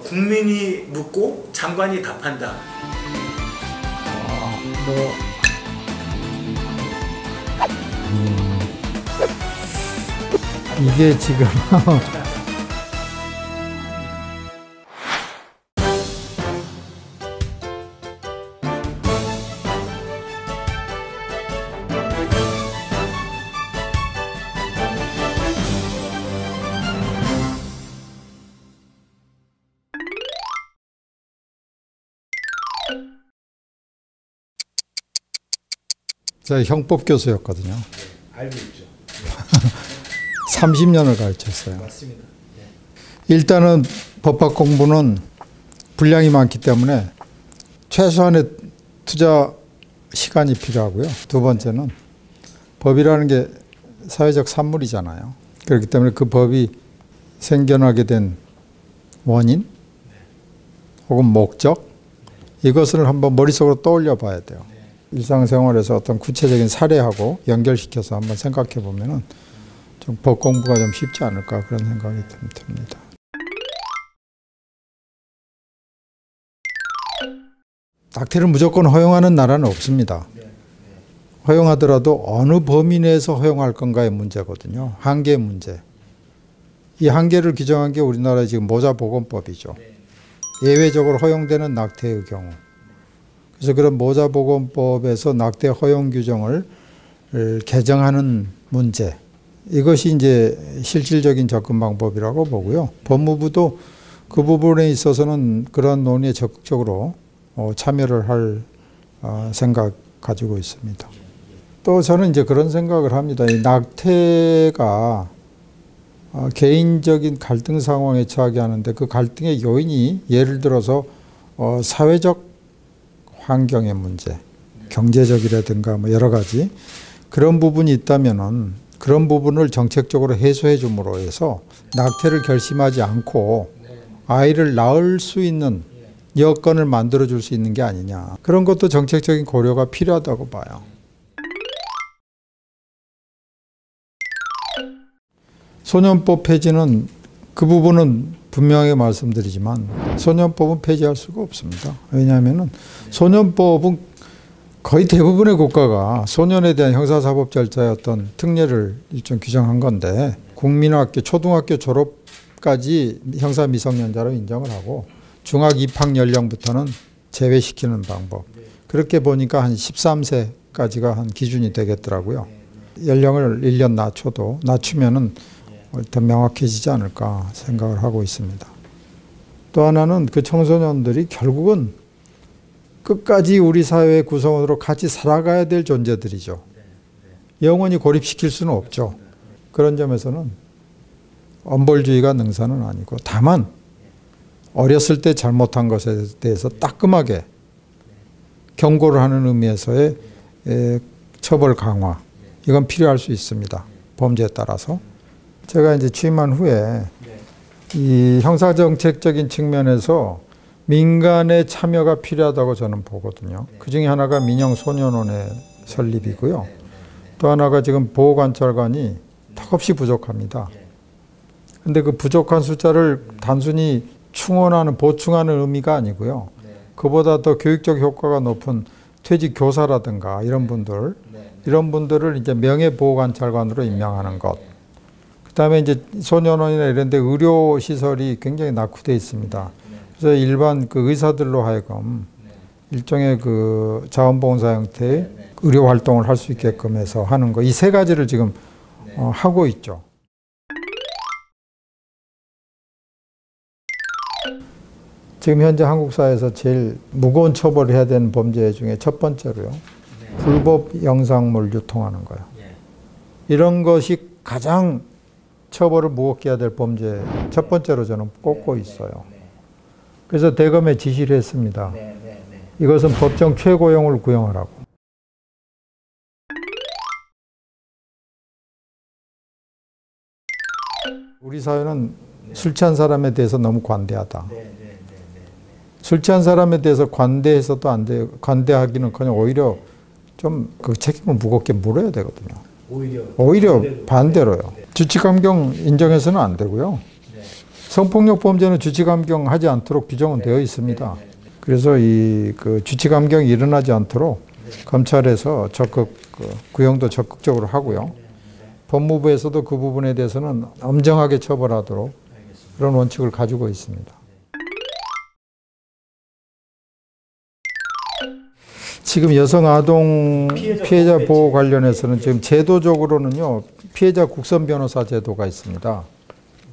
국민이 묻고 장관이 답한다. 이게 지금 제가 형법 교수였거든요. 알고 있죠. 30년을 가르쳤어요. 맞습니다. 일단은 법학 공부는 분량이 많기 때문에 최소한의 투자 시간이 필요하고요. 두 번째는 법이라는 게 사회적 산물이잖아요. 그렇기 때문에 그 법이 생겨나게 된 원인 혹은 목적 이것을 한번 머릿속으로 떠올려 봐야 돼요. 일상생활에서 어떤 구체적인 사례하고 연결시켜서 한번 생각해 보면은 좀 법 공부가 좀 쉽지 않을까 그런 생각이 듭니다. 낙태를 무조건 허용하는 나라는 없습니다. 허용하더라도 어느 범위 내에서 허용할 건가의 문제거든요. 한계의 문제. 이 한계를 규정한 게 우리나라의 지금 모자보건법이죠. 예외적으로 허용되는 낙태의 경우. 그래서 그런 모자보건법에서 낙태 허용 규정을 개정하는 문제. 이것이 이제 실질적인 접근 방법이라고 보고요. 법무부도 그 부분에 있어서는 그런 논의에 적극적으로 참여를 할 생각 가지고 있습니다. 또 저는 이제 그런 생각을 합니다. 이 낙태가 개인적인 갈등 상황에 처하게 하는데 그 갈등의 요인이 예를 들어서 사회적 환경의 문제, 경제적이라든가 뭐 여러 가지 그런 부분이 있다면은 그런 부분을 정책적으로 해소해 줌으로 해서 낙태를 결심하지 않고 아이를 낳을 수 있는 여건을 만들어 줄 수 있는 게 아니냐. 그런 것도 정책적인 고려가 필요하다고 봐요. 소년법 폐지는 그 부분은 분명하게 말씀드리지만 소년법은 폐지할 수가 없습니다. 왜냐하면 소년법은 거의 대부분의 국가가 소년에 대한 형사사법 절차의 어떤 특례를 일종 규정한 건데 국민학교, 초등학교 졸업까지 형사 미성년자로 인정을 하고 중학 입학 연령부터는 제외시키는 방법. 그렇게 보니까 한 13세까지가 한 기준이 되겠더라고요. 연령을 1년 낮추면은 더 명확해지지 않을까 생각을 하고 있습니다. 또 하나는 그 청소년들이 결국은 끝까지 우리 사회의 구성원으로 같이 살아가야 될 존재들이죠. 영원히 고립시킬 수는 없죠. 그런 점에서는 엄벌주의가 능사는 아니고 다만 어렸을 때 잘못한 것에 대해서 따끔하게 경고를 하는 의미에서의 처벌 강화 이건 필요할 수 있습니다. 범죄에 따라서. 제가 이제 취임한 후에 이 형사정책적인 측면에서 민간의 참여가 필요하다고 저는 보거든요. 그 중에 하나가 민영소년원의 설립이고요. 또 하나가 지금 보호관찰관이 턱없이 부족합니다. 근데 그 부족한 숫자를 단순히 충원하는, 보충하는 의미가 아니고요. 그보다 더 교육적 효과가 높은 퇴직 교사라든가 이런 분들을 이제 명예보호관찰관으로 임명하는 것. 그 다음에 이제 소년원이나 이런 데 의료시설이 굉장히 낙후되어 있습니다. 그래서 일반 그 의사들로 하여금 일종의 그 자원봉사 형태의 의료 활동을 할 수 있게끔 해서 하는 거. 이 세 가지를 지금 하고 있죠. 지금 현재 한국 사회에서 제일 무거운 처벌을 해야 되는 범죄 중에 첫 번째로요. 불법 영상물 유통하는 거예요. 이런 것이 가장 처벌을 무겁게 해야 될 범죄 첫 번째로 저는 꼽고 있어요. 그래서 대검에 지시를 했습니다. 이것은 법정 최고형을 구형하라고. 우리 사회는 술 취한 사람에 대해서 너무 관대하다. 술 취한 사람에 대해서 관대해서도 안 돼요. 관대하기는커녕 오히려 좀 그 책임을 무겁게 물어야 되거든요. 오히려 반대로요. 주치감경 인정해서는 안 되고요. 성폭력 범죄는 주치감경하지 않도록 규정은 되어 있습니다. 그래서 그 주치감경이 일어나지 않도록 검찰에서 적극 구형도 적극적으로 하고요. 법무부에서도 그 부분에 대해서는 엄정하게 처벌하도록 그런 원칙을 가지고 있습니다. 지금 여성 아동 피해자 보호 관련해서는 지금 제도적으로는요, 피해자 국선 변호사 제도가 있습니다.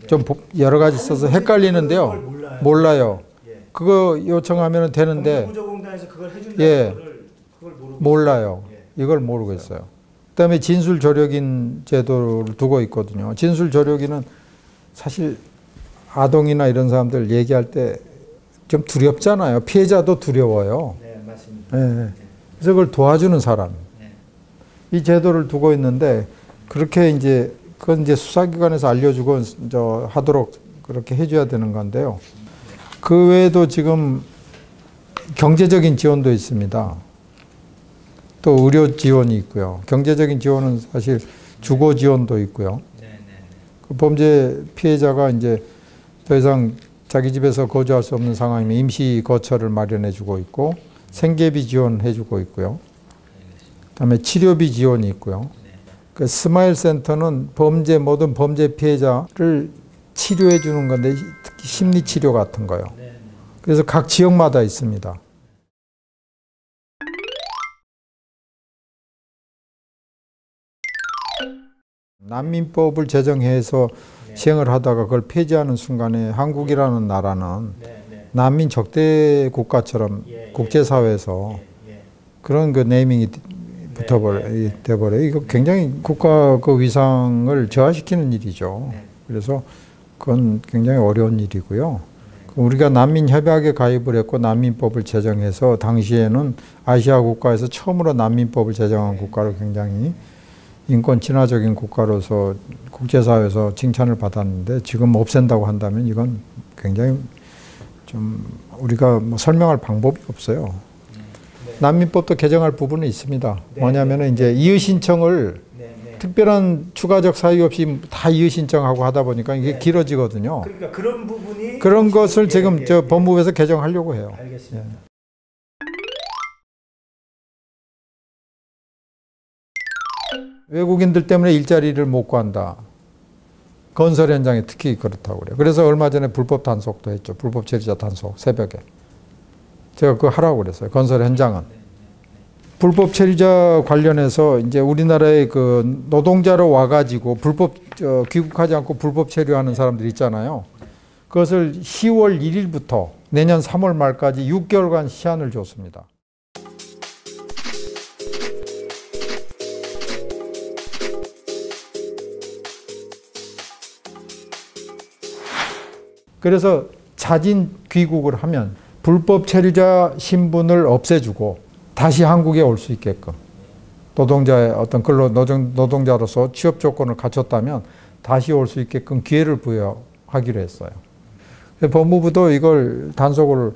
좀 여러 가지 있어서 헷갈리는데요. 몰라요. 그거 요청하면 되는데, 몰라요. 이걸 모르고 있어요. 그다음에 진술 조력인 제도를 두고 있거든요. 진술 조력인은 사실 아동이나 이런 사람들 얘기할 때 좀 두렵잖아요. 피해자도 두려워요. 네, 맞습니다. 네. 그래서 그걸 도와주는 사람. 이 제도를 두고 있는데 그렇게 이제 그건 이제 수사기관에서 알려주고 하도록 그렇게 해줘야 되는 건데요. 그 외에도 지금 경제적인 지원도 있습니다. 또 의료 지원이 있고요. 경제적인 지원은 사실 주거 지원도 있고요. 그 범죄 피해자가 이제 더 이상 자기 집에서 거주할 수 없는 상황이면 임시 거처를 마련해 주고 있고, 생계비 지원해 주고 있고요. 그다음에 치료비 지원이 있고요. 그 스마일 센터는 모든 범죄 피해자를 치료해 주는 건데, 특히 심리 치료 같은 거요. 그래서 각 지역마다 있습니다. 난민법을 제정해서 시행을 하다가 그걸 폐지하는 순간에 한국이라는 나라는 난민 적대 국가처럼 국제사회에서 그런 그 네이밍이 돼버려요. 이거 굉장히 국가 그 위상을 저하시키는 일이죠. 그래서 그건 굉장히 어려운 일이고요. 우리가 난민협약에 가입을 했고 난민법을 제정해서 당시에는 아시아 국가에서 처음으로 난민법을 제정한 국가로 굉장히 인권 친화적인 국가로서 국제사회에서 칭찬을 받았는데, 지금 없앤다고 한다면 이건 굉장히 좀 우리가 뭐 설명할 방법이 없어요. 난민법도 개정할 부분은 있습니다. 뭐냐면은 이제 이의 신청을 특별한 추가적 사유 없이 다 이의 신청하고 하다 보니까 이게 길어지거든요. 그러니까 그런 부분이 그런 것을 지금 법무부에서 개정하려고 해요. 알겠습니다. 외국인들 때문에 일자리를 못 구한다. 건설 현장에 특히 그렇다고 그래요. 그래서 얼마 전에 불법 단속도 했죠. 불법 체류자 단속, 새벽에. 제가 그거 하라고 그랬어요. 건설 현장은. 불법 체류자 관련해서 이제 우리나라에 그 노동자로 와가지고 귀국하지 않고 불법 체류하는 사람들 있잖아요. 그것을 10월 1일부터 내년 3월 말까지 6개월간 시한을 줬습니다. 그래서 자진 귀국을 하면 불법 체류자 신분을 없애주고 다시 한국에 올 수 있게끔, 노동자의 어떤 노동자로서 취업 조건을 갖췄다면 다시 올 수 있게끔 기회를 부여하기로 했어요. 법무부도 이걸 단속을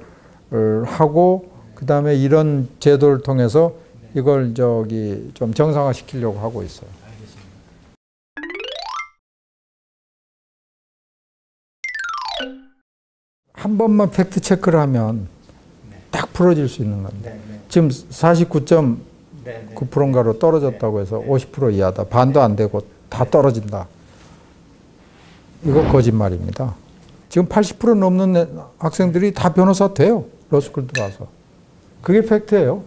하고, 그 다음에 이런 제도를 통해서 이걸 좀 정상화시키려고 하고 있어요. 한 번만 팩트 체크를 하면 딱 풀어질 수 있는 겁니다. 지금 49.9%인가로 떨어졌다고 해서 50% 이하다. 반도 안 되고 다 떨어진다. 이거 거짓말입니다. 지금 80% 넘는 학생들이 다 변호사 돼요. 로스쿨 들어와서. 그게 팩트예요.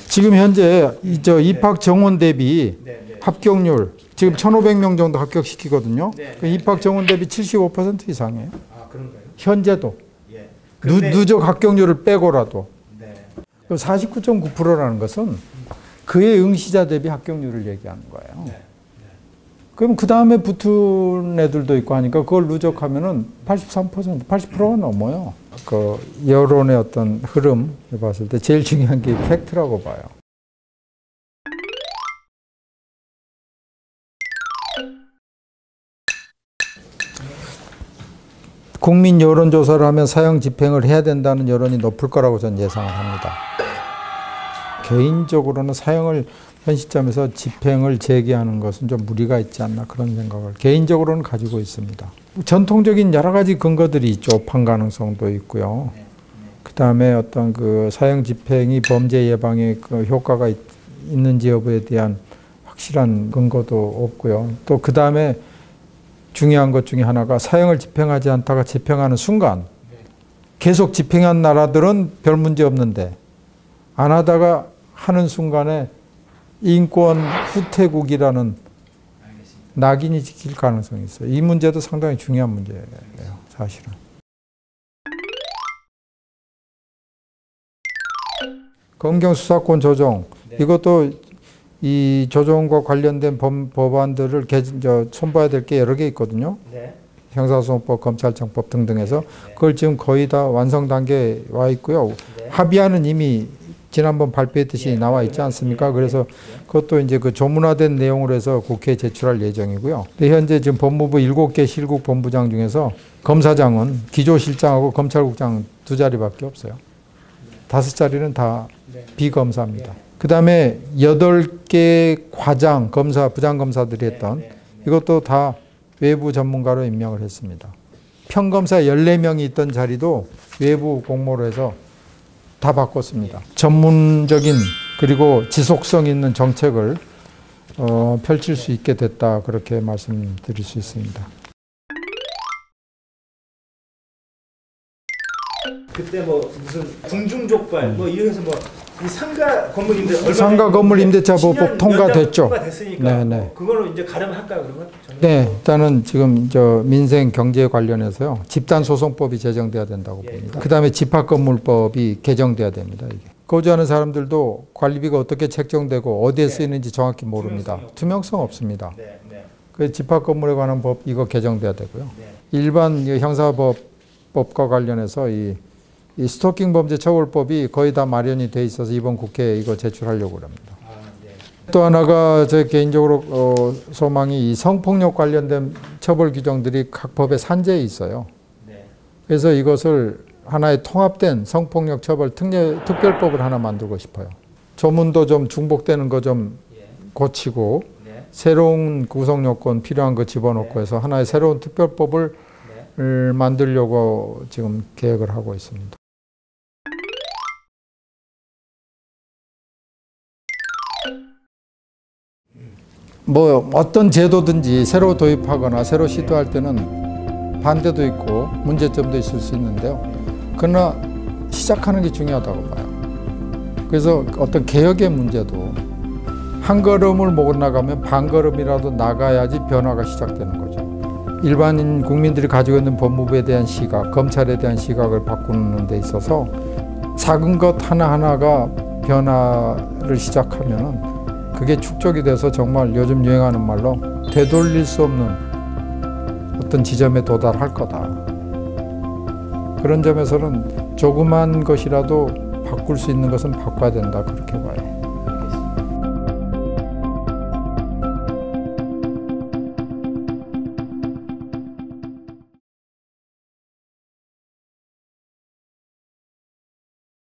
지금 현재 입학 정원 대비 합격률 지금 1,500명 정도 합격시키거든요. 입학 정원 대비 75% 이상이에요. 아, 그런가요? 현재도. 누적 합격률을 빼고라도. 49.9%라는 것은 그의 응시자 대비 합격률을 얘기하는 거예요. 그럼 그 다음에 붙은 애들도 있고 하니까 그걸 누적하면은 83%, 80%가 넘어요. 그 여론의 어떤 흐름 봤을 때 제일 중요한 게 팩트라고 봐요. 국민 여론조사를 하면 사형 집행을 해야 된다는 여론이 높을 거라고 저는 예상을 합니다. 개인적으로는 사형을 현 시점에서 집행을 재개하는 것은 좀 무리가 있지 않나 그런 생각을 개인적으로는 가지고 있습니다. 전통적인 여러 가지 근거들이 있죠. 판 가능성도 있고요. 그다음에 어떤 그 사형 집행이 범죄 예방에 그 효과가 있는지 여부에 대한 확실한 근거도 없고요. 또 그다음에 중요한 것 중에 하나가 사형을 집행하지 않다가 집행하는 순간 계속 집행한 나라들은 별 문제 없는데 안 하다가 하는 순간에 인권 후퇴국이라는 낙인이 찍힐 가능성이 있어요. 이 문제도 상당히 중요한 문제예요, 사실은. 검경 수사권 조정, 이것도 이 조정과 관련된 법안들을 손봐야 될 게 여러 개 있거든요. 형사소송법, 검찰청법 등등해서 그걸 지금 거의 다 완성 단계에 와 있고요. 합의안은 이미 지난번 발표했듯이 나와 있지 않습니까? 그래서 그것도 이제 그 조문화된 내용으로 해서 국회에 제출할 예정이고요. 현재 지금 법무부 7개 실국 본부장 중에서 검사장은 기조실장하고 검찰국장 2자리밖에 없어요. 5자리는 다 비검사입니다. 그 다음에 8개 과장, 검사, 부장검사들이 했던 이것도 다 외부 전문가로 임명을 했습니다. 평검사 14명이 있던 자리도 외부 공모로 해서 다 바꿨습니다. 전문적인 그리고 지속성 있는 정책을 펼칠 수 있게 됐다 그렇게 말씀드릴 수 있습니다. 그때 뭐 무슨 궁중족발 뭐 이래서 뭐 이 상가 건물 임대 상가 건물 임대차보호법 통과됐죠. 통과됐으니까 네네. 그거는 이제 가름할까요 그러면? 네, 일단은 지금 민생 경제 관련해서요 집단 소송법이 제정돼야 된다고 봅니다. 그다음에 집합건물법이 개정돼야 됩니다. 이게 거주하는 사람들도 관리비가 어떻게 책정되고 어디에 쓰이는지 정확히 모릅니다. 투명성 없습니다. 그 집합건물에 관한 법 이거 개정돼야 되고요. 일반 형사법과 관련해서 이 스토킹 범죄 처벌법이 거의 다 마련이 돼 있어서 이번 국회에 이거 제출하려고 합니다. 또 하나가 제 개인적으로 소망이 이 성폭력 관련된 처벌 규정들이 각 법에 산재해 있어요. 그래서 이것을 하나의 통합된 성폭력 처벌 특별법을 하나 만들고 싶어요. 조문도 좀 중복되는 거 좀 고치고 새로운 구성 요건 필요한 거 집어넣고 해서 하나의 새로운 특별법을 만들려고 지금 계획을 하고 있습니다. 뭐 어떤 제도든지 새로 도입하거나 새로 시도할 때는 반대도 있고 문제점도 있을 수 있는데요. 그러나 시작하는 게 중요하다고 봐요. 그래서 어떤 개혁의 문제도 한 걸음을 못 나가면 반 걸음이라도 나가야지 변화가 시작되는 거죠. 일반인 국민들이 가지고 있는 법무부에 대한 시각, 검찰에 대한 시각을 바꾸는 데 있어서 작은 것 하나하나가 변화를 시작하면은 그게 축적이 돼서 정말 요즘 유행하는 말로 되돌릴 수 없는 어떤 지점에 도달할 거다. 그런 점에서는 조그만 것이라도 바꿀 수 있는 것은 바꿔야 된다 그렇게 봐요.